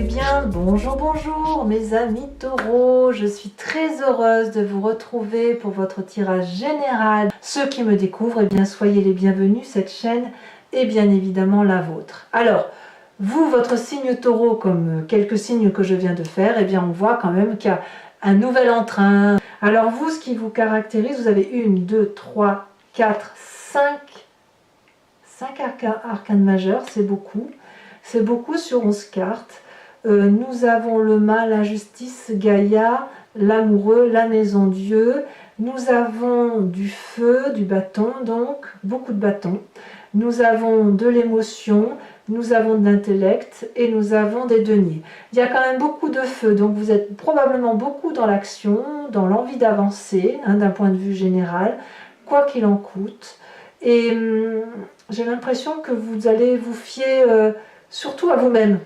Eh bien, bonjour, bonjour mes amis taureaux, je suis très heureuse de vous retrouver pour votre tirage général. Ceux qui me découvrent, eh bien, soyez les bienvenus, cette chaîne est bien évidemment la vôtre. Alors, vous, votre signe taureau, comme quelques signes que je viens de faire, eh bien, on voit quand même qu'il y a un nouvel entrain. Alors vous, ce qui vous caractérise, vous avez 1, 2, 3, 4, 5 arcanes majeurs, c'est beaucoup. C'est beaucoup sur 11 cartes. Nous avons le mal, la justice, Gaïa, l'amoureux, la maison Dieu. Nous avons du feu, du bâton, donc beaucoup de bâtons. Nous avons de l'émotion, nous avons de l'intellect et nous avons des deniers. Il y a quand même beaucoup de feu, donc vous êtes probablement beaucoup dans l'action, dans l'envie d'avancer, d'un point de vue général, quoi qu'il en coûte. Et j'ai l'impression que vous allez vous fier surtout à vous-même.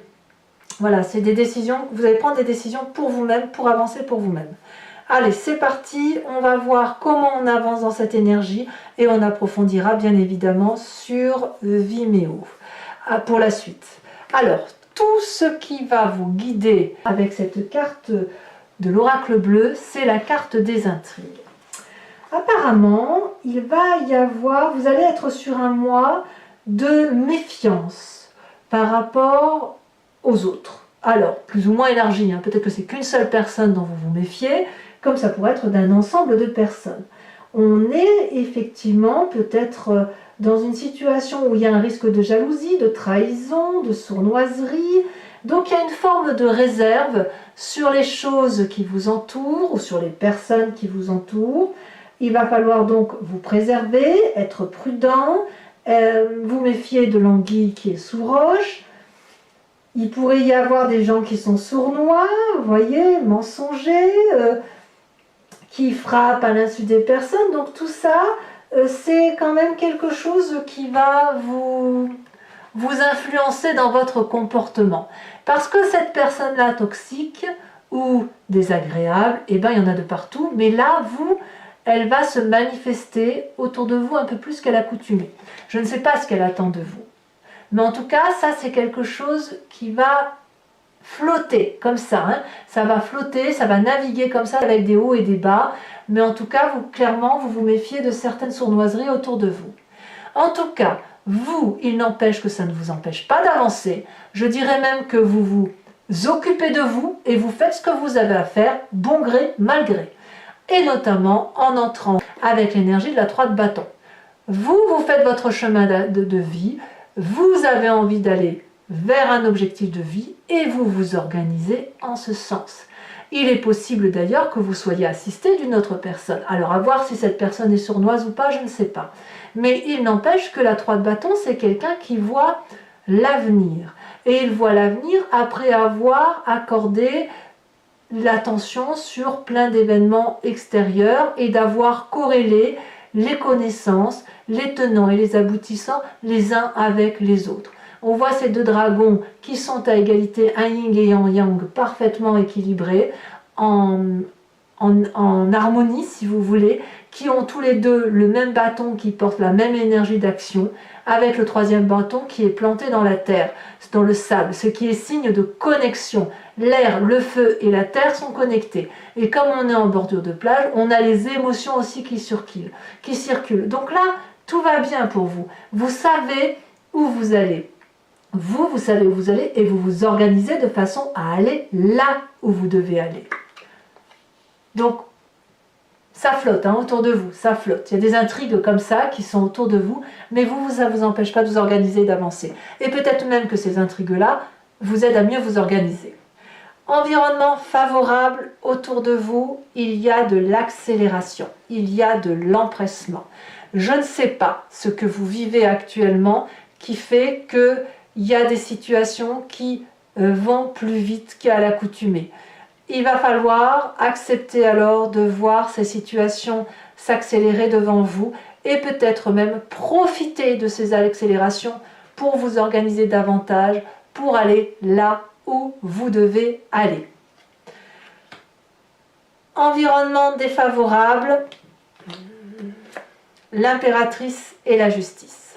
Voilà, c'est des décisions, vous allez prendre des décisions pour vous-même, pour avancer pour vous-même. Allez, c'est parti, on va voir comment on avance dans cette énergie et on approfondira bien évidemment sur Vimeo pour la suite. Alors, tout ce qui va vous guider avec cette carte de l'oracle bleu, c'est la carte des intrigues. Apparemment, il va y avoir, vous allez être sur un mois de méfiance par rapport aux autres. Alors, plus ou moins élargi, peut-être que c'est qu'une seule personne dont vous vous méfiez, comme ça pourrait être d'un ensemble de personnes. On est effectivement peut-être dans une situation où il y a un risque de jalousie, de trahison, de sournoiserie. Donc il y a une forme de réserve sur les choses qui vous entourent ou sur les personnes qui vous entourent. Il va falloir donc vous préserver, être prudent, vous méfier de l'anguille qui est sous roche. Il pourrait y avoir des gens qui sont sournois, vous voyez, mensongers, qui frappent à l'insu des personnes. Donc tout ça, c'est quand même quelque chose qui va vous influencer dans votre comportement. Parce que cette personne-là toxique ou désagréable, eh ben, il y en a de partout, mais là, elle va se manifester autour de vous un peu plus qu'à l'accoutumée. Je ne sais pas ce qu'elle attend de vous. Mais en tout cas, ça c'est quelque chose qui va flotter comme ça. Ça va flotter, ça va naviguer comme ça avec des hauts et des bas. Mais en tout cas, clairement, vous vous méfiez de certaines sournoiseries autour de vous. En tout cas, il n'empêche que ça ne vous empêche pas d'avancer. Je dirais même que vous vous occupez de vous et vous faites ce que vous avez à faire, bon gré, mal gré. Et notamment en entrant avec l'énergie de la 3 de bâton. Vous faites votre chemin de vie. Vous avez envie d'aller vers un objectif de vie et vous vous organisez en ce sens. Il est possible d'ailleurs que vous soyez assisté d'une autre personne. Alors à voir si cette personne est sournoise ou pas, je ne sais pas. Mais il n'empêche que la 3 de bâton, c'est quelqu'un qui voit l'avenir. Et il voit l'avenir après avoir accordé l'attention sur plein d'événements extérieurs et d'avoir corrélé les connaissances, les tenants et les aboutissants les uns avec les autres. On voit ces deux dragons qui sont à égalité, un yin et un yang parfaitement équilibrés, en harmonie si vous voulez, qui ont tous les deux le même bâton qui porte la même énergie d'action, avec le 3e bâton qui est planté dans la terre, dans le sable, ce qui est signe de connexion. L'air, le feu et la terre sont connectés. Et comme on est en bordure de plage, on a les émotions aussi qui circulent. Donc là, tout va bien pour vous. Vous savez où vous allez. Vous savez où vous allez et vous vous organisez de façon à aller là où vous devez aller. Donc, ça flotte autour de vous, ça flotte. Il y a des intrigues comme ça qui sont autour de vous, mais ça ne vous empêche pas de vous organiser et d'avancer. Et peut-être même que ces intrigues-là vous aident à mieux vous organiser. Environnement favorable autour de vous, il y a de l'accélération, il y a de l'empressement. Je ne sais pas ce que vous vivez actuellement qui fait qu'il y a des situations qui vont plus vite qu'à l'accoutumée. Il va falloir accepter alors de voir ces situations s'accélérer devant vous et peut-être même profiter de ces accélérations pour vous organiser davantage, pour aller là où vous devez aller. Environnement défavorable, l'impératrice et la justice.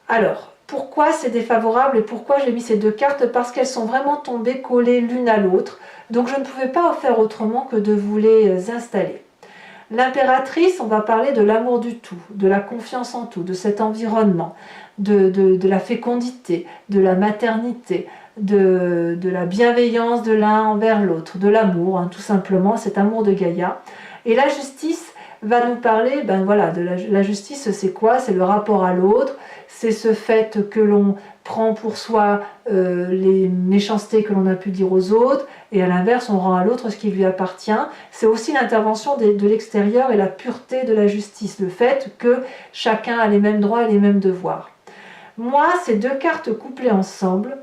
Alors, Pourquoi c'est défavorable et pourquoi j'ai mis ces deux cartes? Parce qu'elles sont vraiment tombées collées l'une à l'autre. Donc je ne pouvais pas faire autrement que de vous les installer. L'impératrice, on va parler de l'amour du tout, de la confiance en tout, de cet environnement, de la fécondité, de la maternité, de la bienveillance de l'un envers l'autre, de l'amour, hein, tout simplement, cet amour de Gaïa. Et la justice va nous parler, ben voilà, de la justice, c'est quoi? C'est le rapport à l'autre, c'est ce fait que l'on prend pour soi les méchancetés que l'on a pu dire aux autres, et à l'inverse, on rend à l'autre ce qui lui appartient. C'est aussi l'intervention de l'extérieur et la pureté de la justice, le fait que chacun a les mêmes droits et les mêmes devoirs. Moi, ces deux cartes couplées ensemble,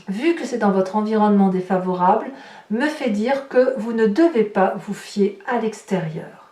vu que c'est dans votre environnement défavorable, me fait dire que vous ne devez pas vous fier à l'extérieur.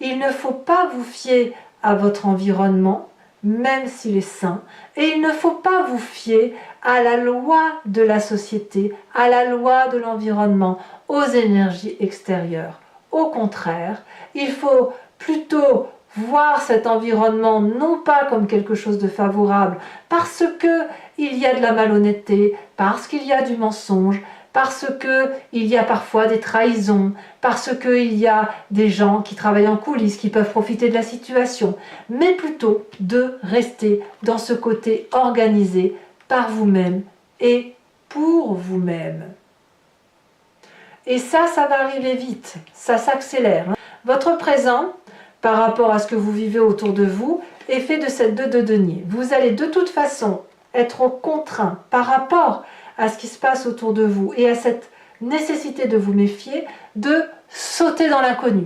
Il ne faut pas vous fier à votre environnement, même s'il est sain, et il ne faut pas vous fier à la loi de la société, à la loi de l'environnement, aux énergies extérieures. Au contraire, il faut plutôt voir cet environnement non pas comme quelque chose de favorable, parce que il y a de la malhonnêteté, parce qu'il y a du mensonge, parce qu'il y a parfois des trahisons, parce qu'il y a des gens qui travaillent en coulisses, qui peuvent profiter de la situation, mais plutôt de rester dans ce côté organisé par vous-même et pour vous-même. Et ça va arriver vite, ça s'accélère. Votre présent, par rapport à ce que vous vivez autour de vous, est fait de cette 2 de denier. Vous allez de toute façon être contraint par rapport à ce qui se passe autour de vous et à cette nécessité de vous méfier, de sauter dans l'inconnu.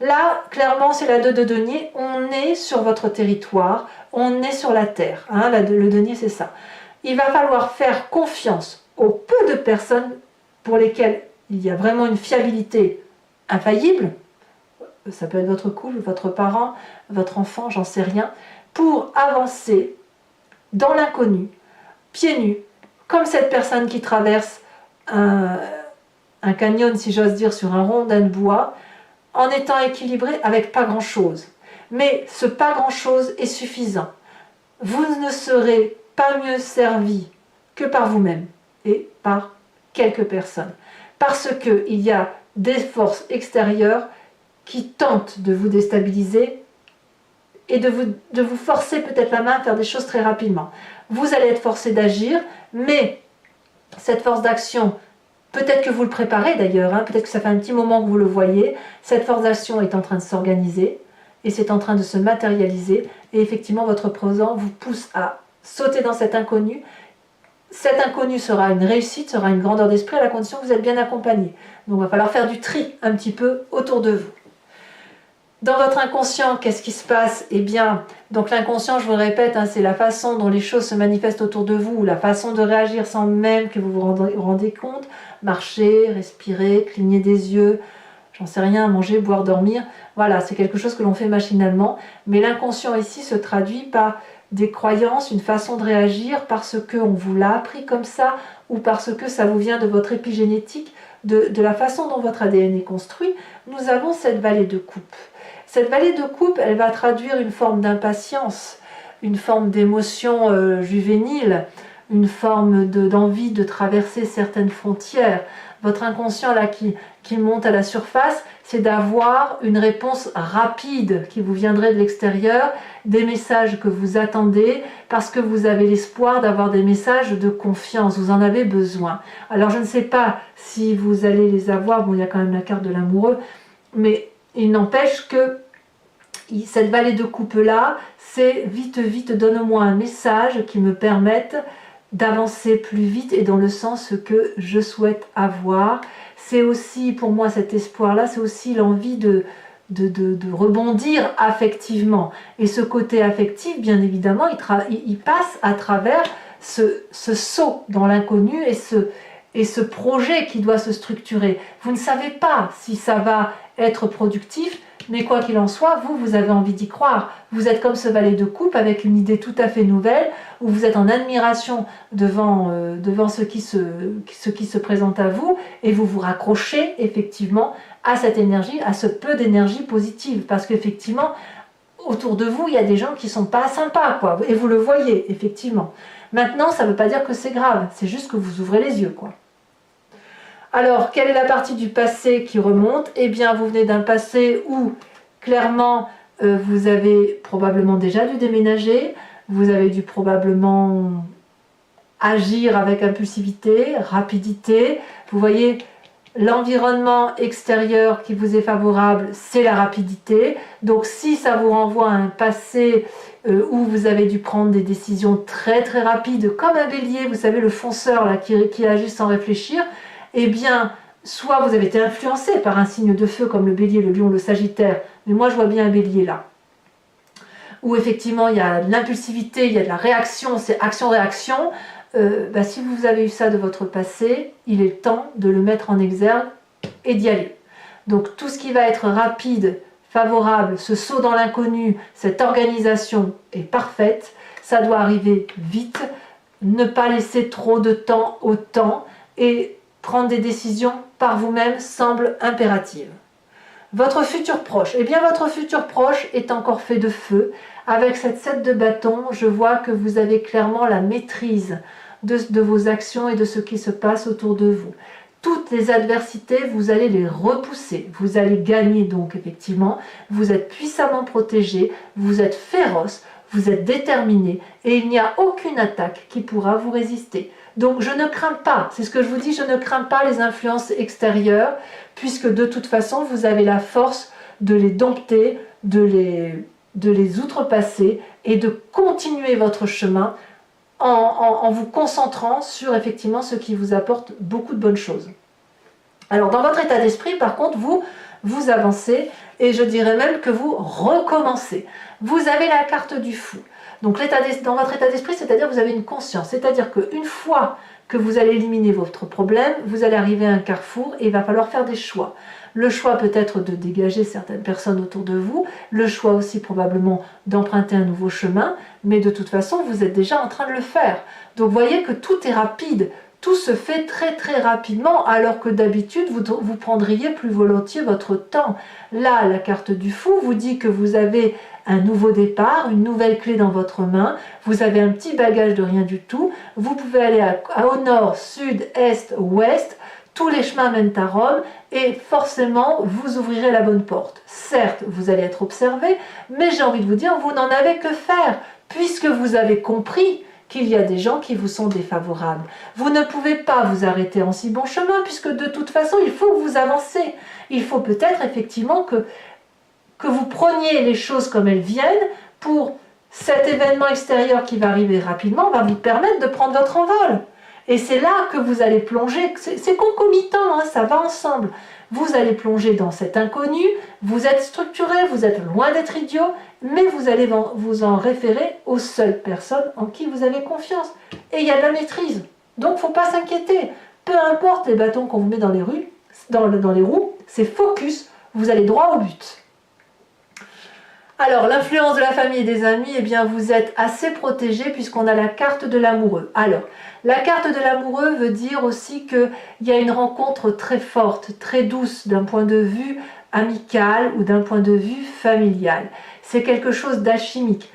Là, clairement, c'est la 2 de denier, on est sur votre territoire, on est sur la terre. Hein, le denier, c'est ça. Il va falloir faire confiance aux peu de personnes pour lesquelles il y a vraiment une fiabilité infaillible. Ça peut être votre couple, votre parent, votre enfant, j'en sais rien, pour avancer dans l'inconnu, pieds nus, comme cette personne qui traverse un canyon, si j'ose dire, sur un rondin de bois, en étant équilibré avec pas grand-chose. Mais ce pas grand-chose est suffisant. Vous ne serez pas mieux servi que par vous-même et par quelques personnes. Parce qu'il y a des forces extérieures qui tentent de vous déstabiliser et de vous forcer peut-être la main à faire des choses très rapidement. Vous allez être forcé d'agir, mais cette force d'action, peut-être que vous le préparez d'ailleurs, hein, peut-être que ça fait un petit moment que vous le voyez, cette force d'action est en train de s'organiser et c'est en train de se matérialiser et effectivement votre présent vous pousse à sauter dans cet inconnu. Cet inconnu sera une réussite, sera une grandeur d'esprit à la condition que vous êtes bien accompagné. Donc il va falloir faire du tri un petit peu autour de vous. Dans votre inconscient, qu'est-ce qui se passe? Eh bien, donc l'inconscient, je vous le répète, hein, c'est la façon dont les choses se manifestent autour de vous, la façon de réagir sans même que vous vous rendez compte. Marcher, respirer, cligner des yeux, j'en sais rien, manger, boire, dormir. Voilà, c'est quelque chose que l'on fait machinalement. Mais l'inconscient ici se traduit par des croyances, une façon de réagir parce qu'on vous l'a appris comme ça ou parce que ça vous vient de votre épigénétique, de la façon dont votre ADN est construit. Nous avons cette vallée de coupe. Cette vallée de coupe, elle va traduire une forme d'impatience, une forme d'émotion juvénile, une forme d'envie de traverser certaines frontières. Votre inconscient là qui monte à la surface, c'est d'avoir une réponse rapide qui vous viendrait de l'extérieur, des messages que vous attendez, parce que vous avez l'espoir d'avoir des messages de confiance, vous en avez besoin. Alors je ne sais pas si vous allez les avoir, bon il y a quand même la carte de l'amoureux, mais il n'empêche que cette vallée de coupe là, c'est vite, vite, donne-moi un message qui me permette d'avancer plus vite et dans le sens que je souhaite avoir. C'est aussi, pour moi, cet espoir-là, c'est aussi l'envie de rebondir affectivement. Et ce côté affectif, bien évidemment, il passe à travers ce saut dans l'inconnu et ce projet qui doit se structurer. Vous ne savez pas si ça va être productif, mais quoi qu'il en soit, vous avez envie d'y croire. Vous êtes comme ce valet de coupe avec une idée tout à fait nouvelle, où vous êtes en admiration devant ce qui se présente à vous, et vous vous raccrochez effectivement à cette énergie, à ce peu d'énergie positive, parce qu'effectivement, autour de vous, il y a des gens qui sont pas sympas, quoi. Et vous le voyez, effectivement. Maintenant, ça ne veut pas dire que c'est grave, c'est juste que vous ouvrez les yeux, quoi. Alors, quelle est la partie du passé qui remonte? Eh bien, vous venez d'un passé où, clairement, vous avez probablement déjà dû déménager, vous avez dû probablement agir avec impulsivité, rapidité. Vous voyez, l'environnement extérieur qui vous est favorable, c'est la rapidité. Donc si ça vous renvoie à un passé où vous avez dû prendre des décisions très très rapides, comme un bélier, vous savez, le fonceur là, qui agit sans réfléchir, eh bien, soit vous avez été influencé par un signe de feu comme le bélier, le lion, le sagittaire, mais moi je vois bien un bélier là, où effectivement il y a de l'impulsivité, il y a de la réaction, c'est action-réaction. Si vous avez eu ça de votre passé, il est temps de le mettre en exergue et d'y aller. Donc tout ce qui va être rapide, favorable, ce saut dans l'inconnu, cette organisation est parfaite, ça doit arriver vite, ne pas laisser trop de temps au temps et prendre des décisions par vous-même semble impérative. Votre futur proche, eh bien votre futur proche est encore fait de feu. Avec cette 7 de bâton, je vois que vous avez clairement la maîtrise de vos actions et de ce qui se passe autour de vous. Toutes les adversités, vous allez les repousser. Vous allez gagner donc effectivement. Vous êtes puissamment protégé, vous êtes féroce, vous êtes déterminé et il n'y a aucune attaque qui pourra vous résister. Donc je ne crains pas, c'est ce que je vous dis, je ne crains pas les influences extérieures puisque de toute façon vous avez la force de les dompter, de les outrepasser et de continuer votre chemin en vous concentrant sur effectivement ce qui vous apporte beaucoup de bonnes choses. Alors dans votre état d'esprit, par contre, vous avancez et je dirais même que vous recommencez. Vous avez la carte du fou. Donc dans votre état d'esprit, c'est-à-dire que vous avez une conscience. C'est-à-dire qu'une fois que vous allez éliminer votre problème, vous allez arriver à un carrefour et il va falloir faire des choix. Le choix peut être de dégager certaines personnes autour de vous, le choix aussi probablement d'emprunter un nouveau chemin, mais de toute façon, vous êtes déjà en train de le faire. Donc vous voyez que tout est rapide, tout se fait très très rapidement, alors que d'habitude, vous prendriez plus volontiers votre temps. Là, la carte du fou vous dit que vous avez un nouveau départ, une nouvelle clé dans votre main, vous avez un petit bagage de rien du tout, vous pouvez aller au nord, sud, est, ouest, tous les chemins mènent à Rome et forcément vous ouvrirez la bonne porte. Certes, vous allez être observé, mais j'ai envie de vous dire, vous n'en avez que faire, puisque vous avez compris qu'il y a des gens qui vous sont défavorables. Vous ne pouvez pas vous arrêter en si bon chemin, puisque de toute façon, il faut que vous avancez. Il faut peut-être effectivement que vous preniez les choses comme elles viennent pour cet événement extérieur qui va arriver rapidement, va vous permettre de prendre votre envol. Et c'est là que vous allez plonger, c'est concomitant, hein, ça va ensemble. Vous allez plonger dans cet inconnu, vous êtes structuré, vous êtes loin d'être idiot, mais vous allez vous en référer aux seules personnes en qui vous avez confiance. Et il y a de la maîtrise, donc il ne faut pas s'inquiéter. Peu importe les bâtons qu'on vous met dans les roues, c'est focus, vous allez droit au but. Alors, l'influence de la famille et des amis, eh bien, vous êtes assez protégé puisqu'on a la carte de l'amoureux. Alors, la carte de l'amoureux veut dire aussi qu'il y a une rencontre très forte, très douce d'un point de vue amical ou d'un point de vue familial. C'est quelque chose d'alchimique,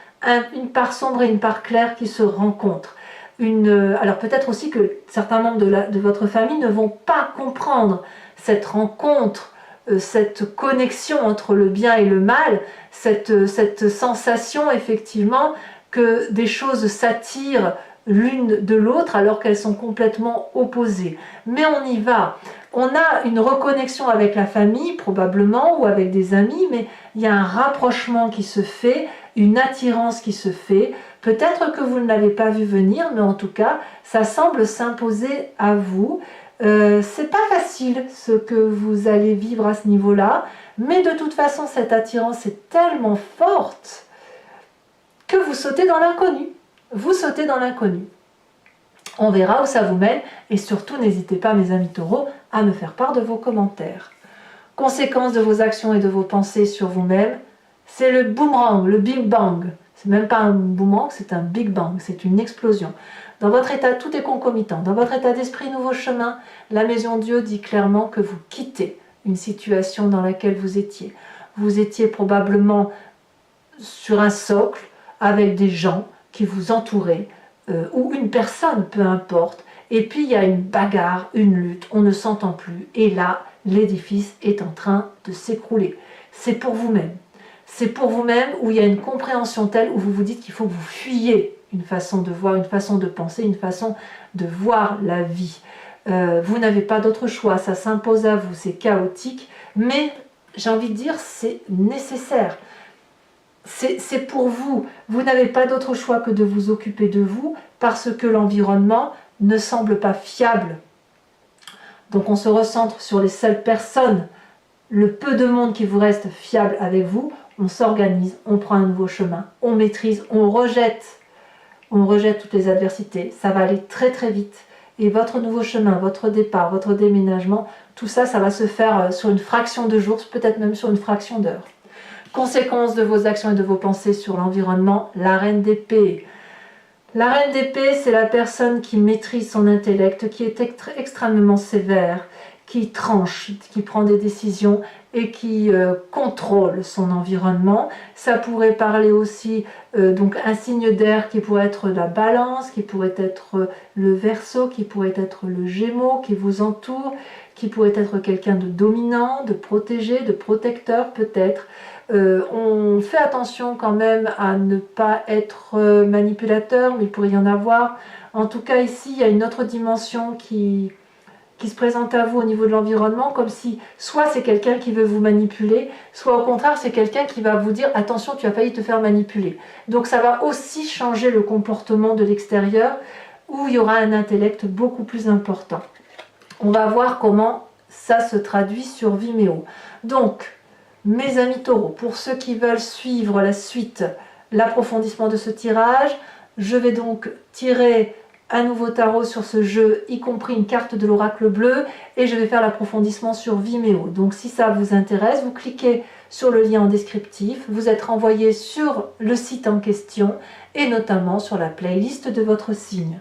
une part sombre et une part claire qui se rencontrent. Alors peut-être aussi que certains membres de votre famille ne vont pas comprendre cette rencontre, cette connexion entre le bien et le mal, cette sensation effectivement que des choses s'attirent l'une de l'autre alors qu'elles sont complètement opposées. Mais on y va. On a une reconnexion avec la famille probablement ou avec des amis, mais il y a un rapprochement qui se fait, une attirance qui se fait. Peut-être que vous ne l'avez pas vu venir, mais en tout cas, ça semble s'imposer à vous. C'est pas facile ce que vous allez vivre à ce niveau-là, mais de toute façon, cette attirance est tellement forte que vous sautez dans l'inconnu. Vous sautez dans l'inconnu. On verra où ça vous mène et surtout n'hésitez pas, mes amis taureaux, à me faire part de vos commentaires. Conséquence de vos actions et de vos pensées sur vous-même, c'est le boomerang, le big bang. C'est même pas un boomerang, c'est un big bang, c'est une explosion. Dans votre état, tout est concomitant. Dans votre état d'esprit, nouveau chemin, la maison Dieu dit clairement que vous quittez une situation dans laquelle vous étiez. Vous étiez probablement sur un socle avec des gens qui vous entouraient, ou une personne, peu importe. Et puis il y a une bagarre, une lutte, on ne s'entend plus. Et là, l'édifice est en train de s'écrouler. C'est pour vous-même. C'est pour vous-même où il y a une compréhension telle où vous vous dites qu'il faut que vous fuyiez une façon de voir, une façon de penser, une façon de voir la vie. Vous n'avez pas d'autre choix, ça s'impose à vous, c'est chaotique, mais j'ai envie de dire c'est nécessaire. C'est pour vous. Vous n'avez pas d'autre choix que de vous occuper de vous parce que l'environnement ne semble pas fiable. Donc on se recentre sur les seules personnes, le peu de monde qui vous reste fiable avec vous, on s'organise, on prend un nouveau chemin, on maîtrise, on rejette toutes les adversités, ça va aller très très vite. Et votre nouveau chemin, votre départ, votre déménagement, tout ça, ça va se faire sur une fraction de jours, peut-être même sur une fraction d'heure. Conséquence de vos actions et de vos pensées sur l'environnement, la reine d'épée. La reine d'épée, c'est la personne qui maîtrise son intellect, qui est extrêmement sévère, qui tranche, qui prend des décisions et qui contrôle son environnement. Ça pourrait parler aussi donc un signe d'air qui pourrait être la balance, qui pourrait être le verseau, qui pourrait être le gémeau qui vous entoure, qui pourrait être quelqu'un de dominant, de protégé, de protecteur peut-être. On fait attention quand même à ne pas être manipulateur, mais il pourrait y en avoir. En tout cas ici, il y a une autre dimension qui se présente à vous au niveau de l'environnement, comme si soit c'est quelqu'un qui veut vous manipuler, soit au contraire c'est quelqu'un qui va vous dire attention, tu as failli te faire manipuler. Donc ça va aussi changer le comportement de l'extérieur, où il y aura un intellect beaucoup plus important. On va voir comment ça se traduit sur Vimeo. Donc, mes amis taureaux, pour ceux qui veulent suivre la suite, l'approfondissement de ce tirage, je vais donc tirer un nouveau tarot sur ce jeu, y compris une carte de l'oracle bleu, et je vais faire l'approfondissement sur Vimeo. Donc si ça vous intéresse, vous cliquez sur le lien en descriptif, vous êtes renvoyé sur le site en question, et notamment sur la playlist de votre signe.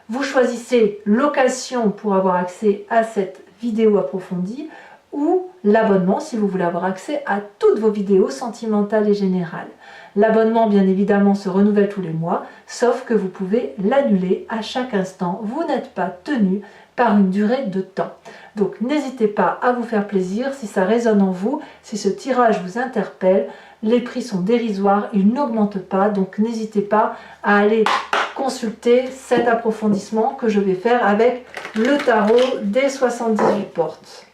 Vous choisissez l'occasion pour avoir accès à cette vidéo approfondie, ou l'abonnement si vous voulez avoir accès à toutes vos vidéos sentimentales et générales. L'abonnement, bien évidemment, se renouvelle tous les mois, sauf que vous pouvez l'annuler à chaque instant. Vous n'êtes pas tenu par une durée de temps. Donc, n'hésitez pas à vous faire plaisir si ça résonne en vous, si ce tirage vous interpelle. Les prix sont dérisoires, ils n'augmentent pas, donc n'hésitez pas à aller consulter cet approfondissement que je vais faire avec le tarot des 78 portes.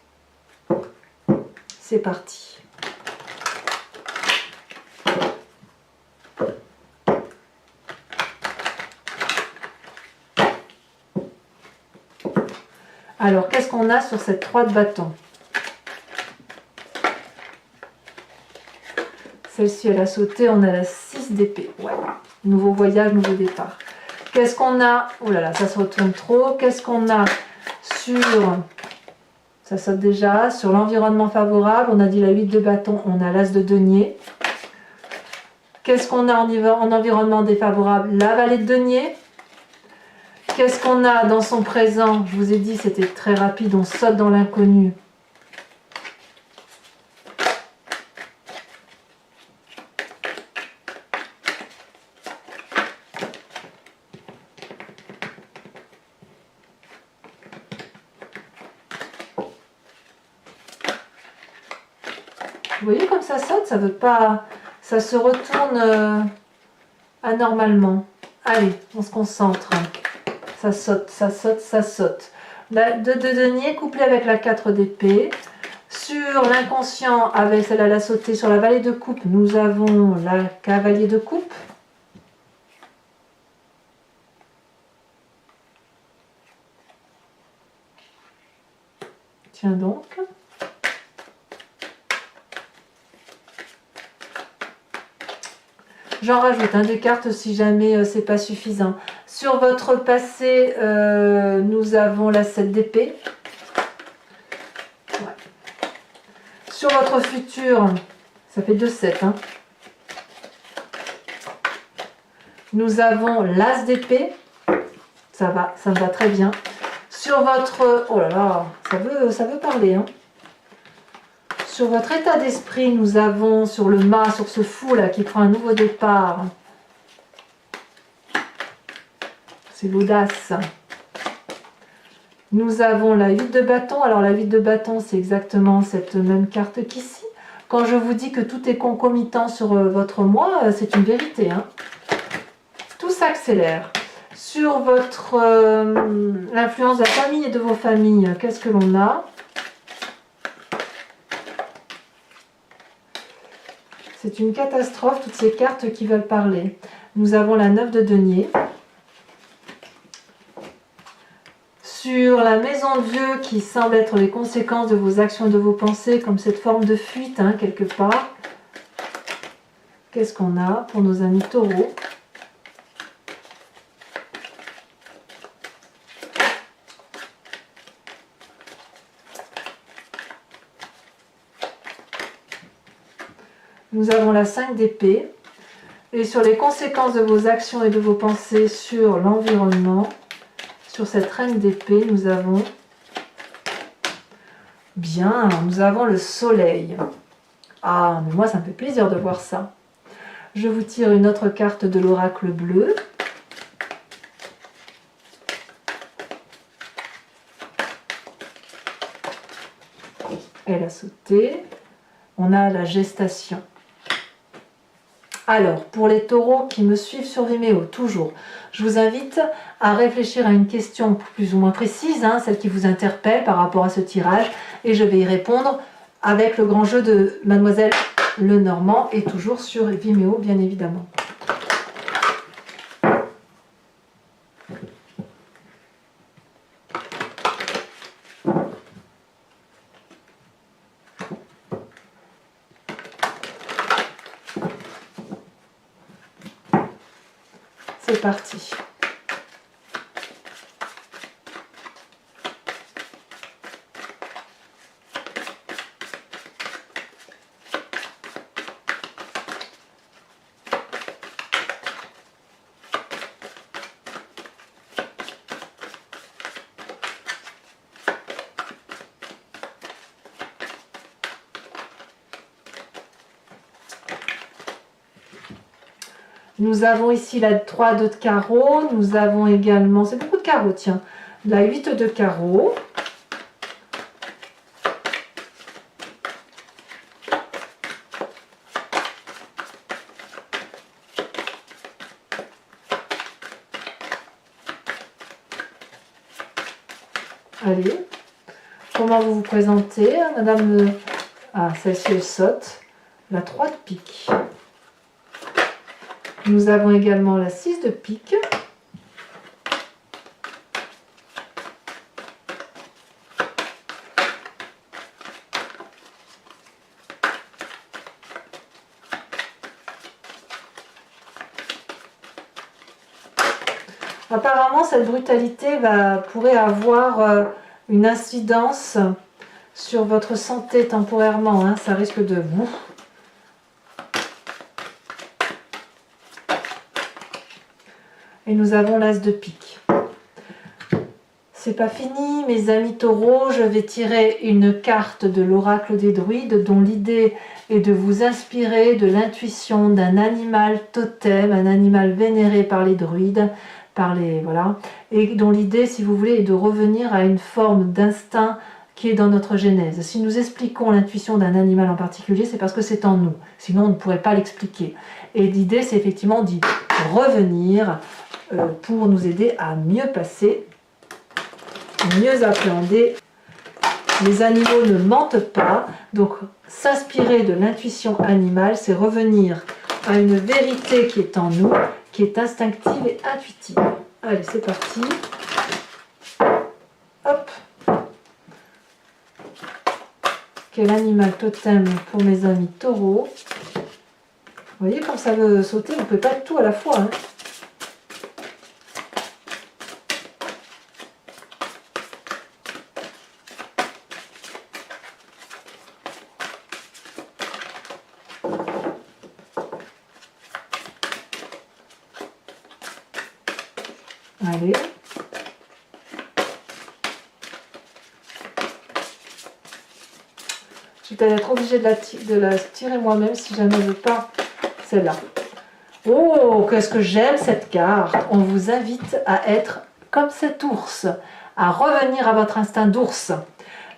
C'est parti. Alors, qu'est-ce qu'on a sur cette 3 de bâton? Celle-ci, elle a sauté, on a la 6 d'épée. Ouais. Nouveau voyage, nouveau départ. Qu'est-ce qu'on a? Oh là là, ça se retourne trop. Qu'est-ce qu'on a sur... Ça saute déjà. Sur l'environnement favorable, on a dit la 8 de bâton, on a l'as de denier. Qu'est-ce qu'on a en environnement défavorable? La vallée de denier. Qu'est-ce qu'on a dans son présent? Je vous ai dit, c'était très rapide, on saute dans l'inconnu. Vous voyez comme ça saute, ça veut pas, ça se retourne anormalement. Allez, on se concentre. Ça saute, ça saute, ça saute. La 2 de denier couplée avec la 4 d'épée. Sur l'inconscient, avec celle-là, la sautée, sur la vallée de coupe, nous avons la cavalier de coupe. Tiens donc. J'en rajoute des cartes si jamais c'est pas suffisant. Sur votre passé, nous avons la 7 d'épée. Ouais. Sur votre futur, ça fait 2-7. Hein. Nous avons l'as d'épée. Ça me va très bien. Sur votre... Oh là là, ça veut parler. Hein. Sur votre état d'esprit, nous avons sur le mât, sur ce fou là qui prend un nouveau départ. C'est l'audace. Nous avons la 8 de bâton. Alors la 8 de bâton, c'est exactement cette même carte qu'ici. Quand je vous dis que tout est concomitant sur votre mois, c'est une vérité. Hein. Tout s'accélère. Sur votre l'influence de la famille et de vos familles, qu'est-ce que l'on a? C'est une catastrophe, toutes ces cartes qui veulent parler. Nous avons la 9 de denier. Sur la maison de Dieu qui semble être les conséquences de vos actions et de vos pensées, comme cette forme de fuite, hein, quelque part. Qu'est-ce qu'on a pour nos amis taureaux? Nous avons la 5 d'épée. Et sur les conséquences de vos actions et de vos pensées sur l'environnement, sur cette reine d'épée, nous avons bien, nous avons le soleil. Ah, mais moi ça me fait plaisir de voir ça. Je vous tire une autre carte de l'oracle bleu. Elle a sauté. On a la gestation. Alors, pour les taureaux qui me suivent sur Vimeo, toujours, je vous invite à réfléchir à une question plus ou moins précise, hein, celle qui vous interpelle par rapport à ce tirage, et je vais y répondre avec le grand jeu de Mademoiselle Lenormand, et toujours sur Vimeo, bien évidemment. C'est parti. Nous avons ici la 3 de carreau, nous avons également, c'est beaucoup de carreaux, tiens, la 8 de carreau. Allez, comment vous vous présentez, madame? Ah, celle-ci elle saute, la 3 de pique. Nous avons également la 6 de pique. Apparemment, cette brutalité pourrait avoir une incidence sur votre santé temporairement. Hein. Ça risque de vous. Et nous avons l'as de pique. C'est pas fini, mes amis taureaux. Je vais tirer une carte de l'oracle des druides dont l'idée est de vous inspirer de l'intuition d'un animal totem, un animal vénéré par les druides, voilà, et dont l'idée, si vous voulez, est de revenir à une forme d'instinct qui est dans notre genèse. Si nous expliquons l'intuition d'un animal en particulier, c'est parce que c'est en nous. Sinon, on ne pourrait pas l'expliquer. Et l'idée, c'est effectivement d'y revenir pour nous aider à mieux passer, mieux appréhender. Les animaux ne mentent pas, donc s'inspirer de l'intuition animale, c'est revenir à une vérité qui est en nous, qui est instinctive et intuitive. Allez, c'est parti. Hop. Quel animal totem pour mes amis taureaux. Vous voyez, quand ça veut sauter, on ne peut pas tout à la fois. Hein. Allez. suis peut-être être obligée de la tirer moi-même si jamais je veux pas celle-là. Oh, qu'est-ce que j'aime cette carte. On vous invite à être comme cet ours, à revenir à votre instinct d'ours.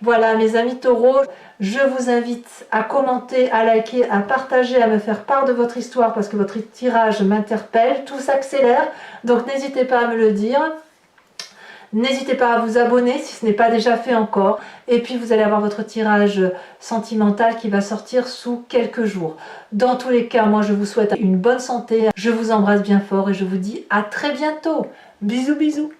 Voilà mes amis taureaux, je vous invite à commenter, à liker, à partager, à me faire part de votre histoire parce que votre tirage m'interpelle, tout s'accélère, donc n'hésitez pas à me le dire. N'hésitez pas à vous abonner si ce n'est pas déjà fait encore. Et puis vous allez avoir votre tirage sentimental qui va sortir sous quelques jours. Dans tous les cas, moi je vous souhaite une bonne santé. Je vous embrasse bien fort et je vous dis à très bientôt. Bisous bisous.